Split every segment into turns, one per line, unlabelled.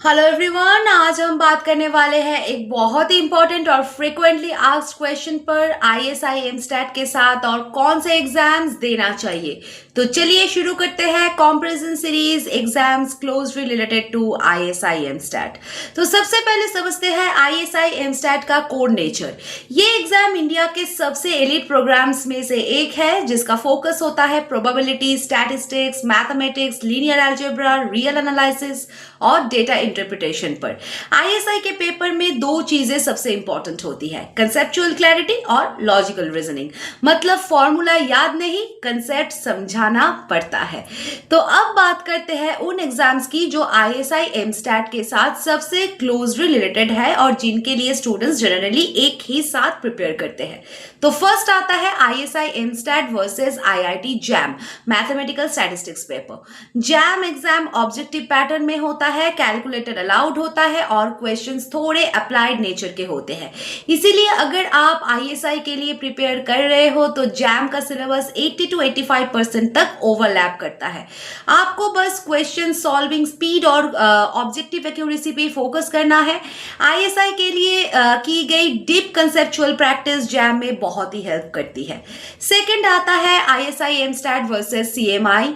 Hello everyone, आज हम बात करने वाले हैं एक बहुत ही इंपॉर्टेंट और फ्रिक्वेंटली आस्क्ड क्वेश्चन पर आईएसआई एमस्टैट के साथ और कौन से एग्जाम्स देना चाहिए। तो चलिए शुरू करते हैं comparison series exams closely related to ISI MStat. तो सबसे पहले समझते हैं आईएसआई एमस्टैट का कोर नेचर। ये एग्जाम इंडिया के सबसे एलिट प्रोग्राम्स में से एक है जिसका फोकस होता है probability, statistics, mathematics, linear algebra, real analysis और डेटा इंटरप्रिटेशन पर। आईएसआई के पेपर में दो चीजें सबसे इंपॉर्टेंट होती है, कंसेप्चुअल क्लैरिटी और लॉजिकल रीजनिंग। मतलब फॉर्मूला याद नहीं, कंसेप्ट समझाना पड़ता है। तो अब बात करते हैं उन एग्जाम्स की जो आईएसआई एमस्टैट के साथ सबसे क्लोजली रिलेटेड है और जिनके लिए स्टूडेंट्स जनरली एक ही साथ प्रिपेयर करते हैं। तो फर्स्ट आता है ISI MStat versus IIT JAM mathematical statistics paper. JAM exam objective pattern में होता है, कैलकुलेटर अलाउड होता है और क्वेश्चंस थोड़े अप्लाइड नेचर के होते हैं। इसीलिए अगर आप आईएसआई के लिए प्रिपेयर कर रहे हो तो जैम का सिलेबस 80 to 85% तक ओवरलैप करता है। आपको बस क्वेश्चन सॉल्विंग स्पीड और ऑब्जेक्टिव एक्यूरेसी पे फोकस करना है। आईएसआई के लिए की गई डीप कंसेप्चुअल प्रैक्टिस जैम में बहुत ही हेल्प करती है। सेकंड आता है ISI MStat versus CMI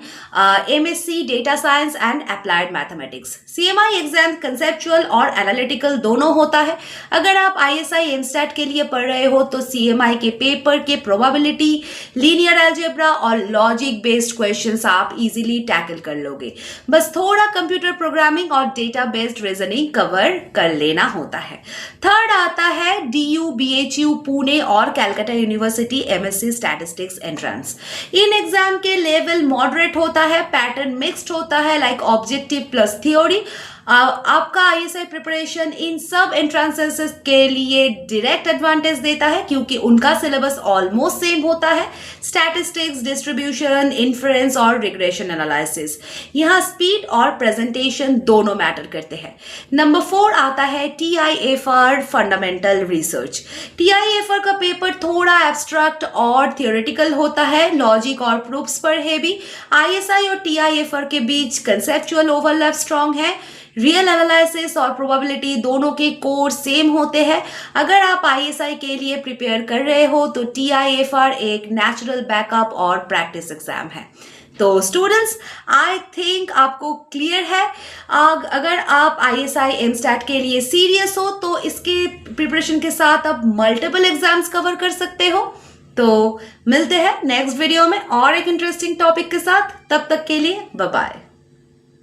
MSc data science and applied mathematics. CMI exam conceptual और एनालिटिकल दोनों होता है। अगर आप आईएसआई एमस्टैट के लिए पढ़ रहे हो तो सीएमआई के पेपर के प्रोबेबिलिटी, लीनियर अलजेब्रा और लॉजिक बेस्ड क्वेश्चंस आप इजीली टैकल कर लोगे। बस थोड़ा कंप्यूटर प्रोग्रामिंग और डेटा बेस्ड रीजनिंग कवर कर लेना होता है। थर्ड आता है डीयू, बीएचयू, पुणे और Calcutta university MSc statistics entrance. In exam के लेवल मॉडरेट होता है, पैटर्न मिक्स्ड होता है लाइक ऑब्जेक्टिव प्लस थ्योरी। आपका आईएसआई प्रिपरेशन इन सब एंट्रेंसेस के लिए डायरेक्ट एडवांटेज देता है क्योंकि उनका सिलेबस ऑलमोस्ट सेम होता है। स्टैटिस्टिक्स, डिस्ट्रीब्यूशन, इन्फरेंस और रिग्रेशन एनालिसिस। यहाँ स्पीड और प्रेजेंटेशन दोनों मैटर करते हैं। नंबर 4 आता है टीआईएफआर फंडामेंटल रिसर्च। टीआईएफआर का पेपर थोड़ा एब्स्ट्रैक्ट और थियोरेटिकल होता है, लॉजिक और प्रूफ्स पर है भी। आईएसआई और टीआईएफआर के बीच कंसेप्चुअल ओवरलैप स्ट्रांग है। रियल एनालिसिस और प्रोबेबिलिटी दोनों के कोर सेम होते हैं। अगर आप आईएसआई के लिए प्रिपेयर कर रहे हो तो टीआईएफआर एक नेचुरल बैकअप और प्रैक्टिस एग्जाम है। तो स्टूडेंट्स, आई थिंक आपको क्लियर है। अगर आप आईएसआई एमस्टैट के लिए सीरियस हो तो इसके प्रिपरेशन के साथ आप मल्टीपल एग्जाम्स कवर कर सकते हो। तो मिलते हैं नेक्स्ट वीडियो में और एक इंटरेस्टिंग टॉपिक के साथ। तब तक के लिए बाय बाय।